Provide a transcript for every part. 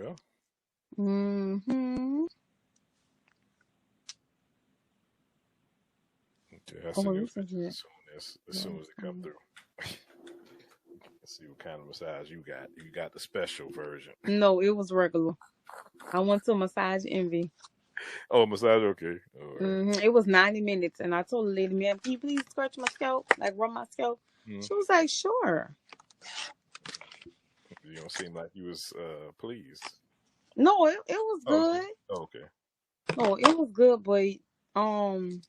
go. Mm-hmm. Okay, I Oh, send you this is it. as soon as they come through. Let's see what kind of massage you got. You got the special version. No, it was regular. I went to Massage Envy. Oh, massage. Okay. All right. It was 90 minutes, and I told the lady, "Ma'am, can you please scratch my scalp, like rub my scalp?" Mm. She was like, "Sure." You don't seem like you was pleased. No, it was good. Oh, okay. No, it was good, but I don't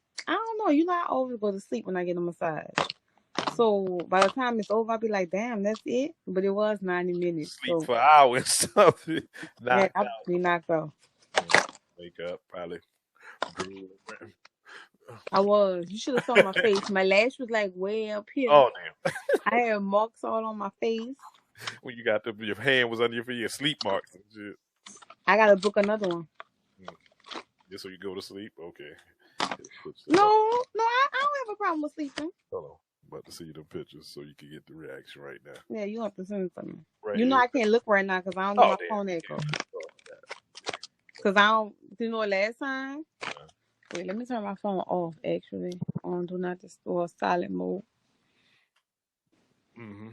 know. You know, I always go to sleep when I get a massage. So by the time it's over, I'll be like, "Damn, that's it." But it was 90 minutes, Sleep so for hours. Something yeah, knocked I'll out. be knocked out. Wake up, probably. I was. You should have saw my face. My lash was like way up here. Oh damn! I had marks all on my face. When you got your hand was under your sleep marks and shit. I gotta book another one. Just so you go to sleep. Okay. No, I don't have a problem with sleeping. Hold on. I'm about to see the pictures so you can get the reaction right now. Yeah, you have to send it to me. Right you know here. I can't look right now because I don't know my phone echo. Because I don't, you know, last time. Wait, let me turn my phone off. Actually, on do not disturb silent mode. Mm-hmm.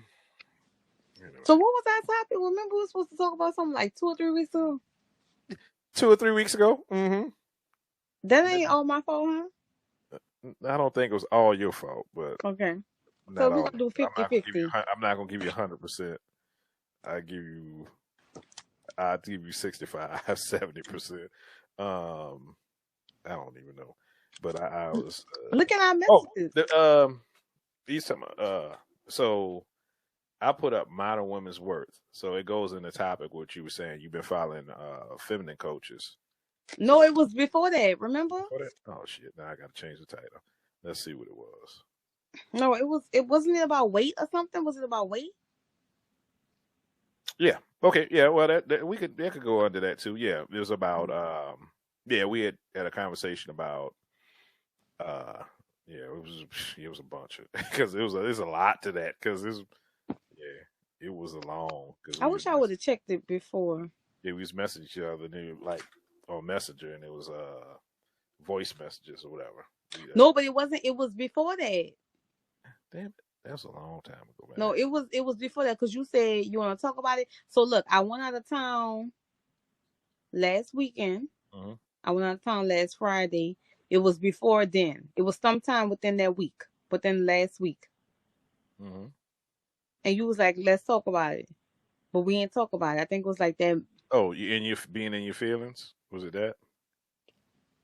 So what was that topic? Remember we were supposed to talk about something like 2 or 3 weeks ago. 2 or 3 weeks ago. Mm-hmm. That ain't all my fault, huh? I don't think it was all your fault, but okay. So we're gonna do 50-50. I'm not gonna give you 100%. I'll give you 65, 70%. I don't even know, but I was look at our messages. These time so I put up modern women's worth, so it goes in the topic what you were saying. You've been following feminine coaches. No, it was before that. Remember? Before that? Oh shit! Now I got to change the title. Let's see what it was. No, it was. It wasn't it about weight or something. Was it about weight? Yeah. Okay. Yeah. Well, that we could go under that too. Yeah. It was about yeah, we had a conversation about yeah, it was a bunch of because there's a lot to that because it was a long. I wish I would have checked it before. Yeah, we was messaging each other like on Messenger, and it was voice messages or whatever. No, but it wasn't. It was before that. Damn it, that's a long time ago, man. No, it was before that because you said you want to talk about it. So look, I went out of town last weekend. Mm-hmm. I went out of town last Friday. It was before then. It was sometime within that week, within last week. Mm-hmm. And you was like, "Let's talk about it," but we didn't talk about it. I think it was like that. Oh, you being in your feelings? Was it that?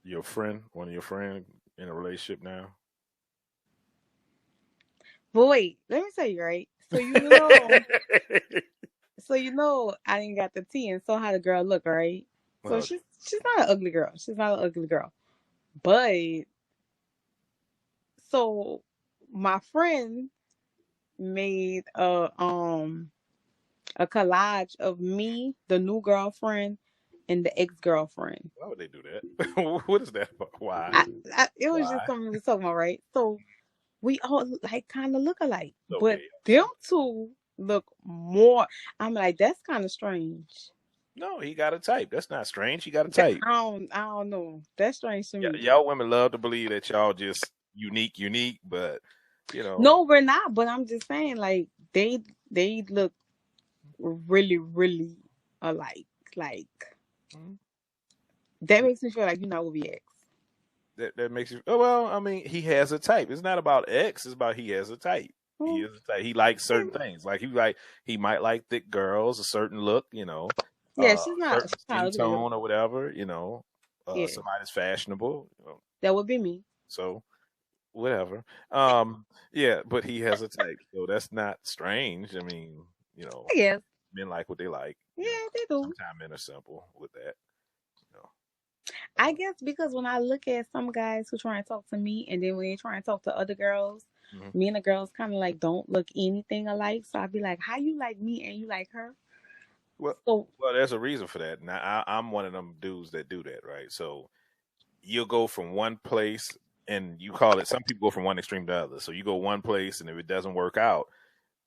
Your friend, one of your friends, in a relationship now? But wait, let me tell you, right? So you know, I didn't got the tea and saw how the girl look, right? So she's not an ugly girl. She's not an ugly girl. But so my friend made a collage of me, the new girlfriend, and the ex-girlfriend. Why would they do that? What is that about? Why? It was just something we was talking about, right? So we all like kind of look alike, okay. But them two look more. I'm like, that's kind of strange. No, he got a type. That's not strange. He got a type. I don't know. That's strange to me. Y'all women love to believe that y'all just unique, but you know. No, we're not. But I'm just saying, like they look really, really alike. Like that makes me feel like you're not with your ex. That makes you. Oh well, I mean, he has a type. It's not about ex. It's about he has a type. He is a type. He likes certain things. Like he might like thick girls, a certain look. You know. Yeah, she's not skin tone or whatever. You know, yeah. Somebody's fashionable. You know. That would be me. So, whatever. Yeah, but he has a type, so that's not strange. I mean, you know, yes, men like what they like. Yeah, they do. Sometimes men are simple with that. You know. I guess because when I look at some guys who try and talk to me, and then when they try and talk to other girls, me and the girls kind of like don't look anything alike. So I'd be like, "How you like me and you like her?" Well, there's a reason for that. Now, I'm one of them dudes that do that, right? So you'll go from one place, and you call it. Some people go from one extreme to the other. So you go one place, and if it doesn't work out,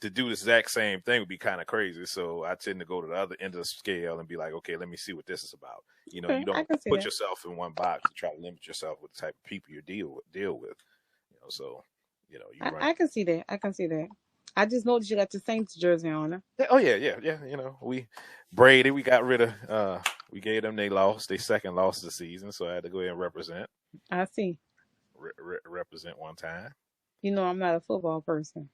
to do the exact same thing would be kind of crazy. So I tend to go to the other end of the scale and be like, okay, let me see what this is about. You know, Okay, you I don't can see put that. yourself in one box to try to limit yourself with the type of people you deal with. You know, so you know, you run. I can see that. I can see that. I just noticed you got the Saints jersey on her. Yeah, oh yeah. You know, Brady, we got rid of we gave them their second loss of the season, so I had to go ahead and I see. represent one time. You know, I'm not a football person.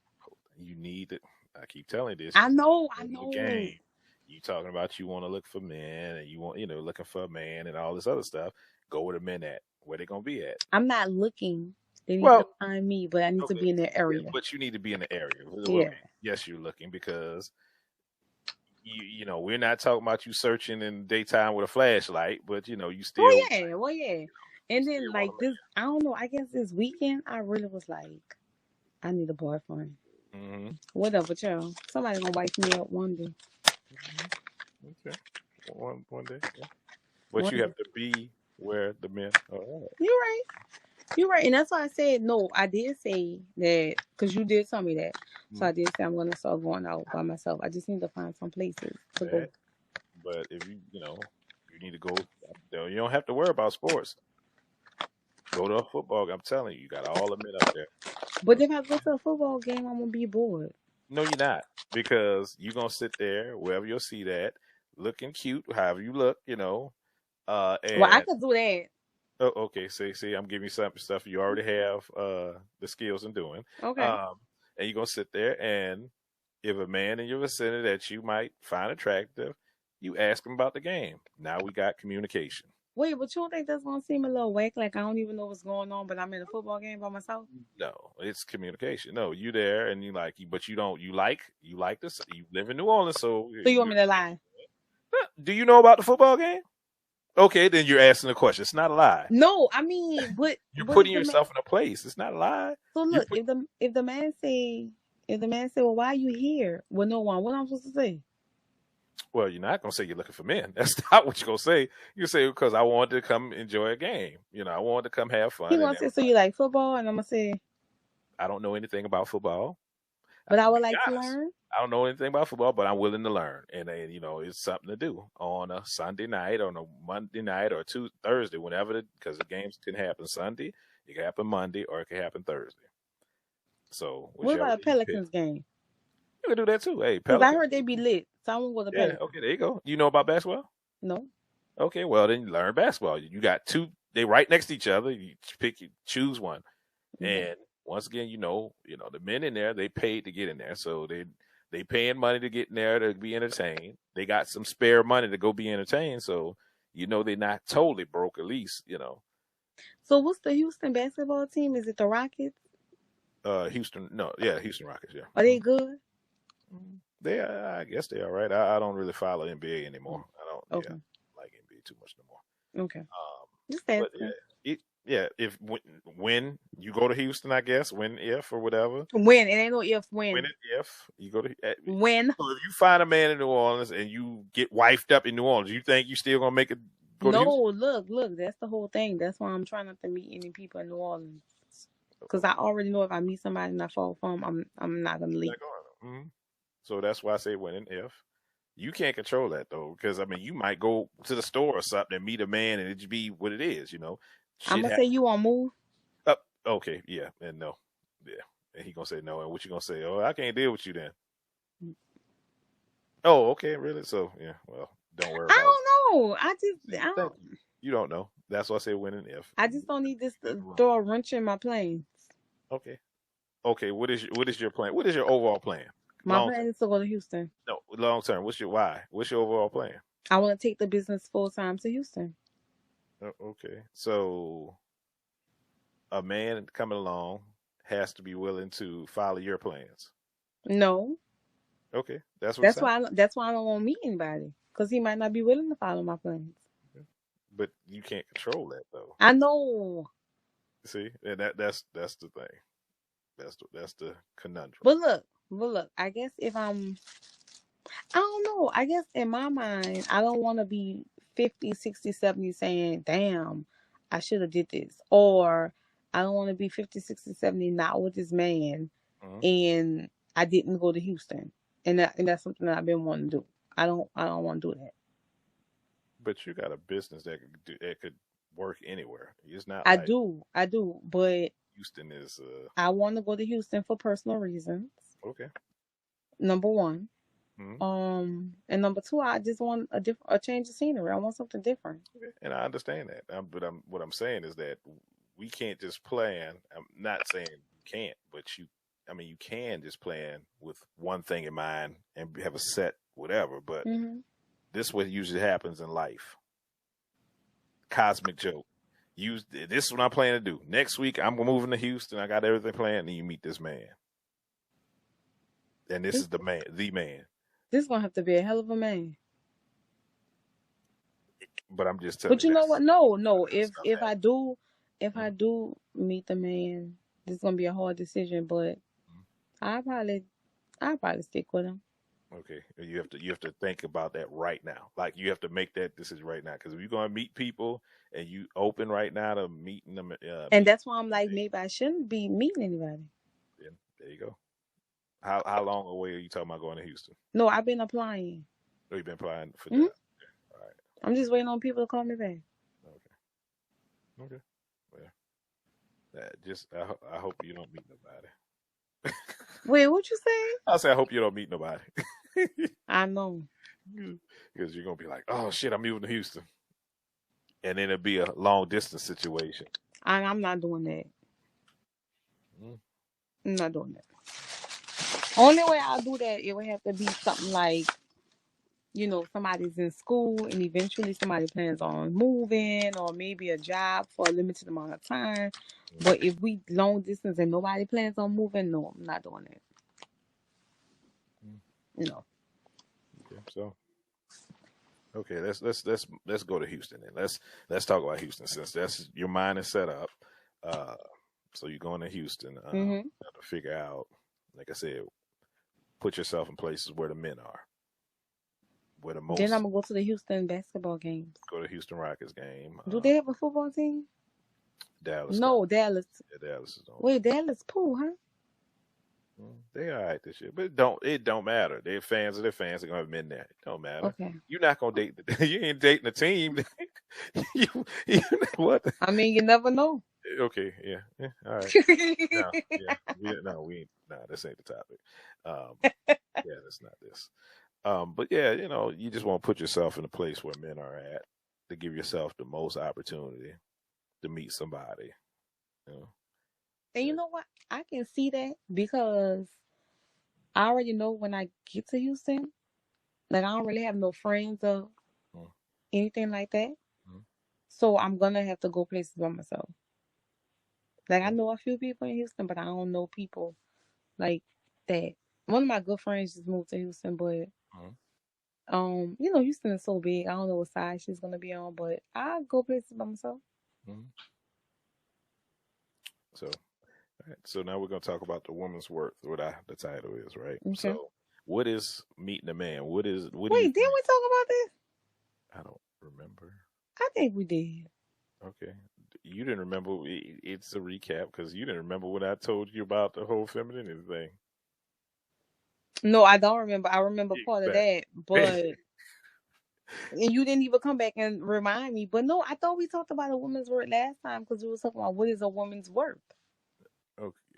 You need it. I keep telling you this. I know. I Go to the know. game. You talking about you want to look for men and you want looking for a man and all this other stuff. Go where the men at. Where they gonna be at? I'm not looking. They need to Well, find me, but I need to okay, be in their yeah, area. but you need to be in the area. Yeah. Yes, you're looking because you know we're not talking about you searching in daytime with a flashlight, but you still Oh yeah. Well, yeah. you And then still want like this, I don't know. I guess this weekend, I really was like, I need a boyfriend. a man. Whatever, child. Somebody gonna wipe me up one day. Okay, one day, yeah. But One you day. have to be where the men are at. You're right. You're right, and that's why I said no. I did say that because you did tell me that, so I did say I'm gonna start going out by myself. I just need to find some places to go. That, but if you need to go. You don't have to worry about sports. Go to a football. I'm telling you, you got all the men up there. But if I go to a football game, I'm gonna be bored. No, you're not, because you're gonna sit there wherever you'll see that, looking cute, however you look, Well, I and could do that. oh, okay. See, I'm giving you some stuff you already have the skills in doing. Okay. Um, and you're gonna sit there, and if a man in your vicinity that you might find attractive, you ask him about the game. Now we got communication. Wait, but you don't think that's gonna seem a little whack? Like I don't even know what's going on, but I'm in a football game by myself. No, it's communication. No, you there and but you like this. You live in New Orleans, so So you want me to lie? do you know about the football game? Okay, then you're asking a question. It's not a lie. No, I mean, but You're if putting the man, yourself in a place. It's not a lie. so You look, put if the man say, well, why are you here with no one? What am I supposed to say? Well, you're not gonna say you're looking for men. That's not what you're gonna say. You say because I wanted to come enjoy a game. I wanted to come have fun. He gonna say, so you like football, and I'm gonna say, I don't know anything about football. but I To would be like to honest, learn. I don't know anything about football, but I'm willing to learn. And it's something to do on a Sunday night, on a Monday night, or Thursday, whenever, because the games can happen Sunday, it can happen Monday, or it can happen Thursday. So What whichever about a you pick, Pelicans game? you can do that too. Hey, Because I Pelicans. heard they be lit. So I'm gonna go to Yeah. Pelicans. Okay. There you go. You know about basketball? No. Okay. Well, then you learn basketball. You got two. They right next to each other. You choose one. Mm-hmm. And once again, the men in there, they paid to get in there, so they paying money to get in there to be entertained. They got some spare money to go be entertained, so they're not totally broke. At least So what's the Houston basketball team? Is it the Rockets? Houston. No, yeah, Houston Rockets. Yeah, Are they good? they are. I guess they are right. I don't really follow NBA anymore. I don't. Okay. Yeah, like NBA too much no more. Okay. Just But asking. if when you go to Houston, I guess if or whatever. When? It ain't no if. When? If you go to When? So if you find a man in New Orleans and you get wifed up in New Orleans, you think you still gonna make it? No, look. That's the whole thing. That's why I'm trying not to meet any people in New Orleans. Because I already know if I meet somebody and I fall for them, I'm not gonna leave. Mm-hmm. So that's why I say when and if. You can't control that though, because you might go to the store or something and meet a man and it just be what it is, I'm gonna say you won't move. Okay, yeah, and no, yeah, and he gonna say no, and what you gonna say? Oh, I can't deal with you then. Oh, okay, really? So yeah, well, don't worry. I don't know. You don't know. That's why I say when and if. I just don't need this to throw a wrench in my plans. Okay. What is your plan? What is your overall plan? My plan is to go to Houston. No, long term. What's your why? What's your overall plan? I want to take the business full time to Houston. Okay. So a man coming along has to be willing to follow your plans. No. Okay. That's why I don't want to meet anybody, because he might not be willing to follow my plans. Okay. But you can't control that though. I know. See, and that's the thing. That's the conundrum. But look, I guess I don't know. I guess in my mind, I don't want to be 50, 60, 70 saying, damn, I should have did this. Or I don't want to be 50, 60, 70 not with this man. Mm-hmm. And I didn't go to Houston, and that's something that I've been wanting to do. I don't want to do that. But you got a business that could work anywhere. It's not I like do, but Houston is I want to go to Houston for personal reasons. okay. Number one. Mm-hmm. And number two, I just want a change of scenery. I want something different. Okay. And I understand that. But what I'm saying is that we can't just plan. I'm not saying you can't, but you can just plan with one thing in mind and have a set whatever. But this is what usually happens in life. Cosmic joke. This is what I'm planning to do. Next week, I'm moving to Houston. I got everything planned, and you meet this man. And this is the man. This is gonna have to be a hell of a man. But I'm just telling you. But you know what? No. If I do meet the man, this is gonna be a hard decision. But I'll probably stick with him. Okay, you have to think about that right now. Like you have to make that decision right now. Because if you're gonna meet people and you open right now to meeting them, and that's why I'm like, maybe I shouldn't be meeting anybody. Then there you go. How long away are you talking about going to Houston? No, I've been applying. Oh, you've been applying for jobs. Okay. All right. I'm just waiting on people to call me back. Okay. Well, I hope you don't meet nobody. Wait, what you say? I say I hope you don't meet nobody. I know. Because you're gonna be like, oh shit, I'm moving to Houston, and then it'll be a long distance situation. I'm not doing that. I'm not doing that. Only way I'll do that, it would have to be something like, somebody's in school and eventually somebody plans on moving, or maybe a job for a limited amount of time. But if we long distance and nobody plans on moving, no, I'm not doing that. No. Okay, so okay, let's go to Houston then. Let's talk about Houston since that's your mind is set up. So you're going to Houston to figure out, like I said, put yourself in places where the men are. Where the most. Then I'm gonna go to the Houston basketball games. Go to Houston Rockets game. Do they have a football team? Dallas. No, Dallas. Yeah, Dallas is on. Wait, Dallas pool, huh? They all right this year, but it don't matter. They're fans of their fans. They're gonna have men there. It don't matter. Okay. You're not gonna date. You ain't dating a team. you what? I mean, you never know. Okay, yeah, all right. We ain't. No, this ain't the topic. Yeah, that's not this. But yeah, you just want to put yourself in a place where men are at to give yourself the most opportunity to meet somebody. And you know what? I can see that because I already know when I get to Houston, like I don't really have no friends or anything like that. So I'm gonna have to go places by myself. Like I know a few people in Houston, but I don't know people like that. One of my good friends just moved to Houston, but Houston is so big. I don't know what side she's gonna be on, but I'll go places by myself. So now we're gonna talk about the woman's worth. What the title is, right? Okay. So what is meeting a man? Wait, didn't we talk about this? I don't remember. I think we did. Okay. You didn't remember. It's a recap because you didn't remember what I told you about the whole femininity thing. No, I don't remember. I remember part of that, but and you didn't even come back and remind me. But no, I thought we talked about a woman's worth last time because we were talking about what is a woman's worth.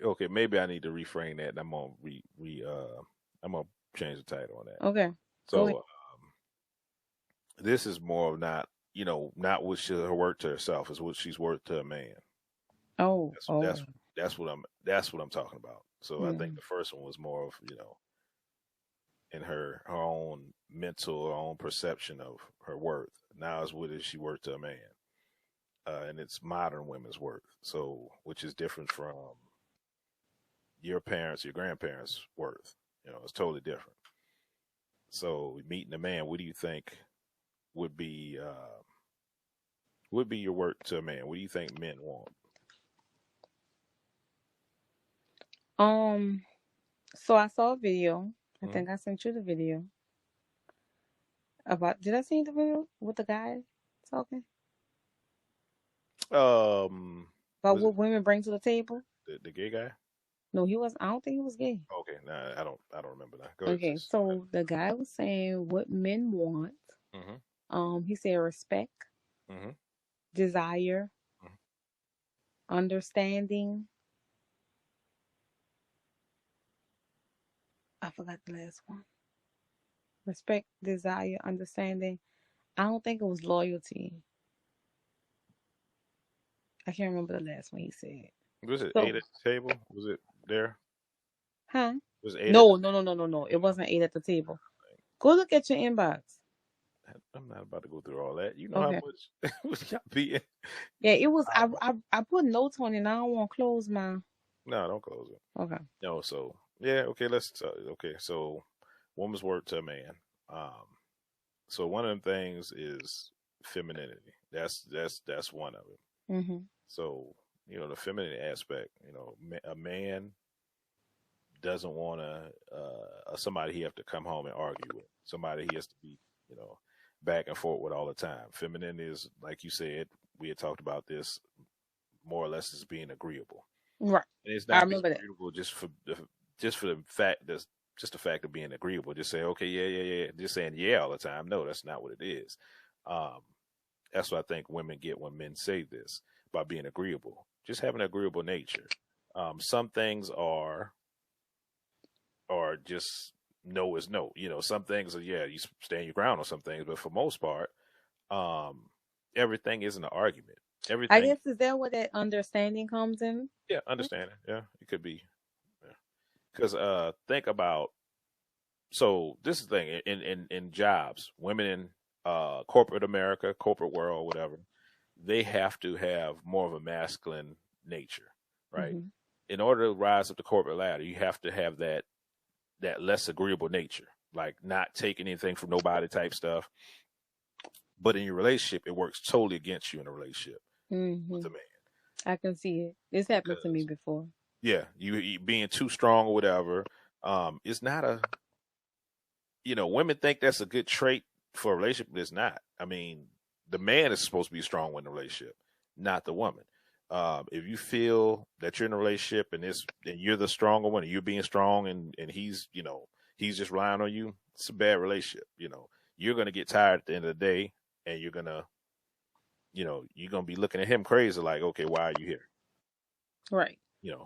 Okay, maybe I need to reframe that. And I'm gonna I'm gonna change the title on that. Okay. So this is more of not what her worth to herself is what she's worth to a man. That's what I'm talking about. So I think the first one was more of in her own mental, her own perception of her worth. Now is what is she worth to a man, and it's modern women's worth. So which is different from your parents, your grandparents' worth. It's totally different. So meeting a man, what do you think would be your worth to a man? What do you think men want? So I saw a video. I think I sent you the video. Did I send you the video with the guy talking? About what women bring to the table? The gay guy? No, he was. I don't think he was gay. Okay, nah, I don't remember that. Go ahead. Okay, so the guy was saying what men want. He said respect, desire, understanding. I forgot the last one. Respect, desire, understanding. I don't think it was loyalty. I can't remember the last one he said. Was it So, 8 at the table? Was it there? huh? Was it 8? No. It wasn't 8 at the table. Go look at your inbox. I'm not about to go through all that. You know Okay. how much y'all be in. Yeah, it was. I put notes on it. And I don't want to close my. No, don't close it. Okay. No, so yeah, okay. Okay. So, woman's work to a man. So one of them things is femininity. That's one of it. Mm-hmm. So the feminine aspect. A man doesn't want somebody he have to come home and argue with. Somebody he has to be back and forth with all the time. Feminine is, like you said, we had talked about this, more or less, as being agreeable. Right. And it's not being agreeable just for the fact that's just the fact of being agreeable. Just say, okay, yeah. Just saying yeah all the time. No, that's not what it is. That's what I think women get when men say this about being agreeable. Just having an agreeable nature. Some things are just no is no. Some things are, you stand your ground on some things, but for most part, everything isn't an argument. Everything. I guess, is that where that understanding comes in? Yeah, understanding. Yeah, it could be. Because think about, so this is the thing in jobs, women in corporate America, corporate world, whatever, they have to have more of a masculine nature, right? Mm-hmm. In order to rise up the corporate ladder, you have to have that less agreeable nature, like not taking anything from nobody type stuff. But in your relationship, it works totally against you in a relationship with a man. I can see it. This happened to me before. Yeah, you being too strong or whatever. It's not a, women think that's a good trait for a relationship, but it's not. I mean, the man is supposed to be strong in a relationship, not the woman. If you feel that you're in a relationship and you're the stronger one, and you're being strong, and he's he's just relying on you, it's a bad relationship. You're gonna get tired at the end of the day, and you're gonna be looking at him crazy, like, okay, why are you here? Right.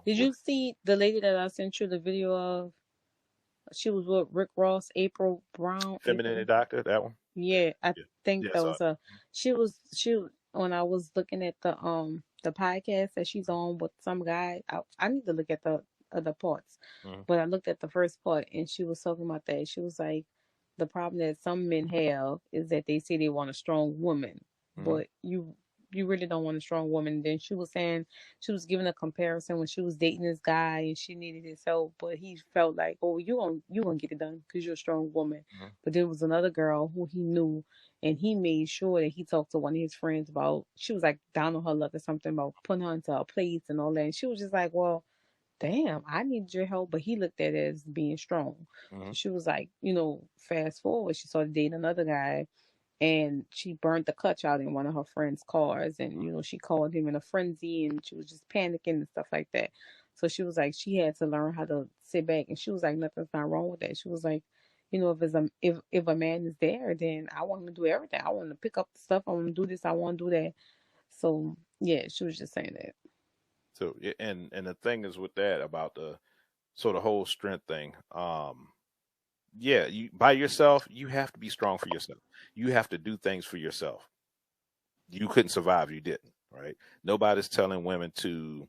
Did you see the lady that I sent you the video of? She was with Rick Ross, April Brown. Femininity Doctor, that one? Yeah, I think that was her. She when I was looking at the podcast that she's on with some guy. I need to look at the other parts. But I looked at the first part, and she was talking about that. She was like, the problem that some men have is that they say they want a strong woman, but you really don't want a strong woman. Then she was saying, she was giving a comparison when she was dating this guy and she needed his help, but he felt like, oh, you gonna get it done because you're a strong woman. But there was another girl who he knew, and he made sure that he talked to one of his friends about, she was like down on her luck or something, about putting her into a place and all that. And she was just like, well, damn, I need your help. But he looked at it as being strong. So she was like, fast forward, she started dating another guy, and she burned the clutch out in one of her friend's cars. And, she called him in a frenzy, and she was just panicking and stuff like that. So she was like, she had to learn how to sit back. And she was like, nothing's not wrong with that. She was like, if a man is there, then I want him to do everything. I want to pick up the stuff. I want to do this. I want to do that. So yeah, she was just saying that. So, and the thing is with that about the whole strength thing, yeah, you by yourself, you have to be strong for yourself. You have to do things for yourself. You couldn't survive if you didn't, right? Nobody's telling women to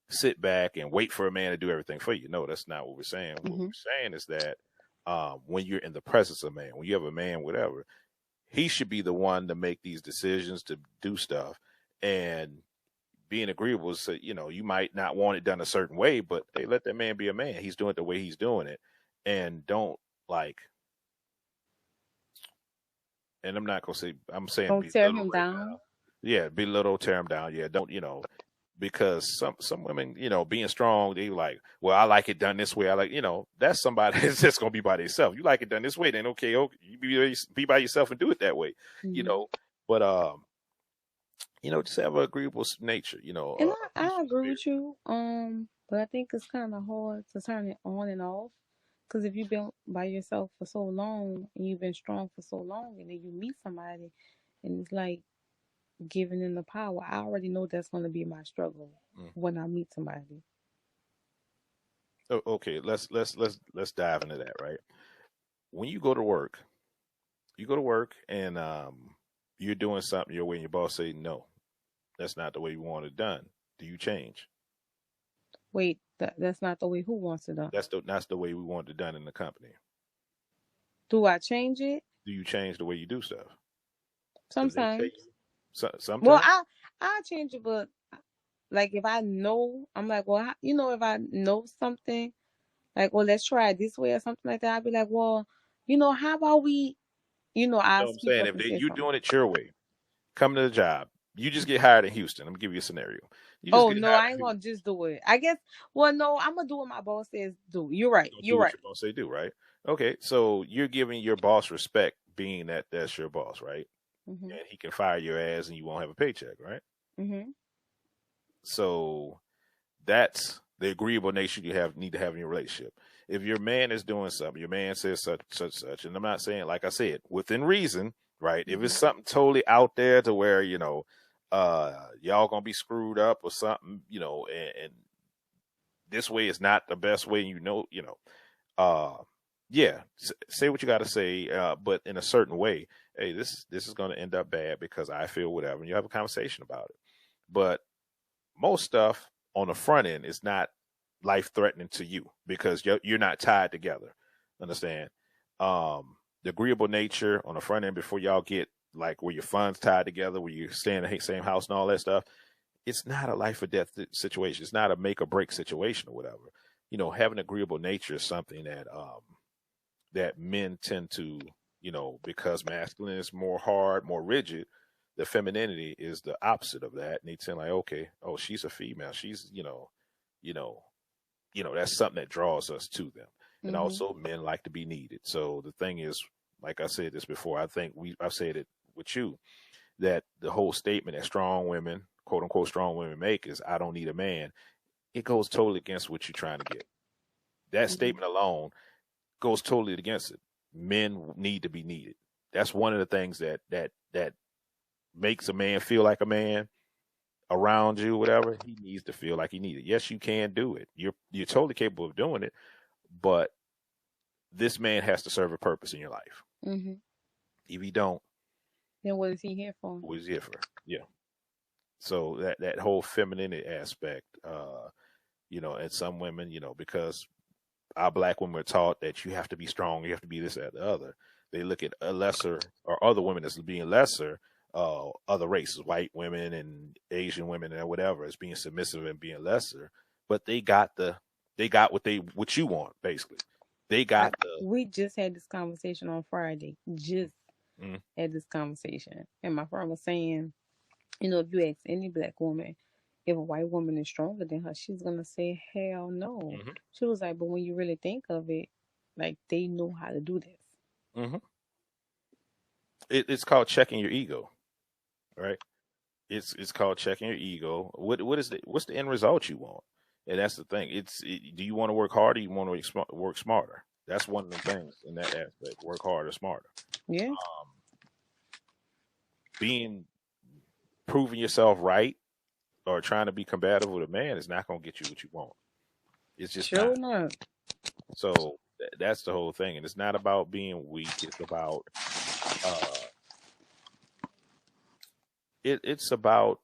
sit back and wait for a man to do everything for you. No, that's not what we're saying. What we're saying is that when you're in the presence of a man, when you have a man, whatever, he should be the one to make these decisions, to do stuff. And being agreeable is, you might not want it done a certain way, but hey, let that man be a man. He's doing it the way he's doing it. And don't, like, and I'm not going to say, I'm saying don't tear him down. Now. Yeah, belittle, tear him down. Yeah, don't, because some women, being strong, they like, well, I like it done this way. I like, that's somebody that's just going to be by themselves. You like it done this way, then okay, you be by yourself and do it that way, but, just have an agreeable nature, And I agree with you. But I think it's kind of hard to turn it on and off. Because if you've been by yourself for so long and you've been strong for so long, and then you meet somebody, and it's like giving them the power. I already know that's going to be my struggle when I meet somebody. Oh, okay, let's dive into that, right? When you go to work, and you're doing something your way, and your boss say no, that's not the way you want it done. Do you change? Wait, that's not the way who wants it done. That's the way we want it done in the company. Do I change it? Do you change the way you do stuff? Sometimes. Sometimes. Well, I change it, but like if I know, I'm like, well, if I know something, like, well, let's try it this way or something like that. I'd be like, well, how about we, I No, I'm speak saying up if and say you're something. doing it your way, come to the job. You just get hired in Houston. Let me give you a scenario. You just Oh get no, hired I in ain't Houston. gonna just do it. I guess. Well, no, I'm gonna do what my boss says do. You're right. You're gonna do You're what right. your boss say do, right? Okay, so you're giving your boss respect, being that that's your boss, right? Mhm. And he can fire your ass, and you won't have a paycheck, right? Mhm. So that's the agreeable nature you need to have in your relationship. If your man is doing something, your man says such, and I'm not saying, like I said, within reason, right? If it's something totally out there to where y'all gonna be screwed up or something, and this way is not the best way, yeah, say what you got to say, but in a certain way. Hey, this is going to end up bad because I feel whatever, and you have a conversation about it. But most stuff on the front end is not life threatening to you because you're not tied together. Understand? The agreeable nature on the front end before y'all get like where your funds tied together, where you stay in the same house and all that stuff. It's not a life or death situation. It's not a make or break situation or whatever. Having agreeable nature is something that men tend to, because masculine is more hard, more rigid. The femininity is the opposite of that. And they tend like, okay, oh, she's a female. She's, you know, that's something that draws us to them. And also men like to be needed. So the thing is, like I said this before, I think I've said it with you, that the whole statement that strong women, quote unquote, strong women make is, I don't need a man. It goes totally against what you're trying to get. That statement alone goes totally against it. Men need to be needed. That's one of the things that makes a man feel like a man around you, whatever. He needs to feel like he needs it. Yes, you can do it. You're totally capable of doing it, but this man has to serve a purpose in your life. If he don't, then what is he here for? what is he here for? Yeah. So that whole femininity aspect, and some women, because our black women are taught that you have to be strong, you have to be this, that, the other. They look at a lesser or other women as being lesser, other races, white women and Asian women and whatever, as being submissive and being lesser. But they got what you want, basically. We just had this conversation on Friday. Had this conversation, and my friend was saying, if you ask any black woman if a white woman is stronger than her, she's gonna say, hell no. She was like, but when you really think of it, like they know how to do this. It's called checking your ego, right? It's called checking your ego. What's the end result you want? And that's the thing. Do you want to work harder? Or you want to work smarter? That's one of the things in that aspect. Work harder, smarter. Yeah. Proving yourself right or trying to be combative with a man is not going to get you what you want. It's just not. So that's the whole thing, and it's not about being weak. It's about it's about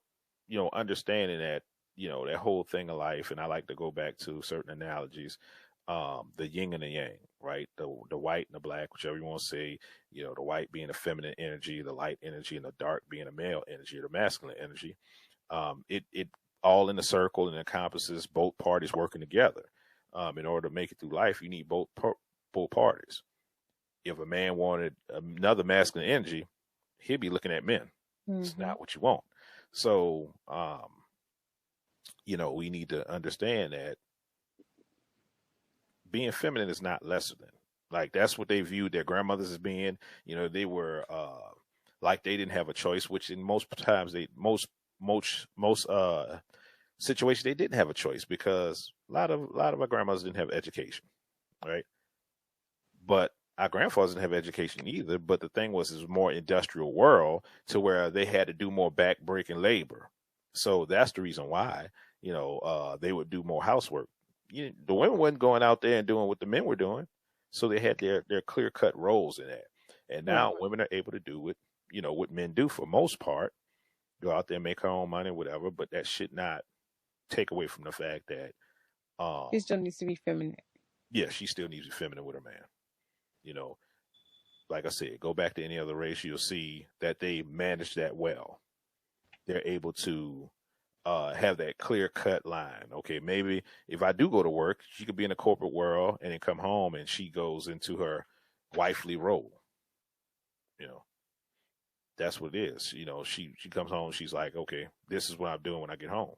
understanding that that whole thing of life. And I like to go back to certain analogies, the yin and the yang, right? The white and the black, whichever you want to say. The white being the feminine energy, the light energy, and the dark being the male energy, or the masculine energy. It all in a circle and encompasses both parties working together. In order to make it through life, you need both parties. If a man wanted another masculine energy, he'd be looking at men. It's not what you want. So, we need to understand that being feminine is not lesser than. Like, that's what they viewed their grandmothers as being. They were like they didn't have a choice, which in most times most situation they didn't have a choice because a lot of our grandmothers didn't have education, right? But our grandfathers didn't have education either. But the thing was, it was more industrial world to where they had to do more back breaking labor. So that's the reason why, they would do more housework. The women wasn't going out there and doing what the men were doing. So they had their clear cut roles in that. And now women are able to do what men do for most part, go out there and make her own money, whatever. But that should not take away from the fact that it still needs to be feminine. Yeah, she still needs to be feminine with her man. Like I said, go back to any other race, you'll see that they manage that well. They're able to have that clear cut line. Okay, maybe if I do go to work, she could be in the corporate world and then come home and she goes into her wifely role. That's what it is. She comes home, she's like, okay, this is what I'm doing when I get home.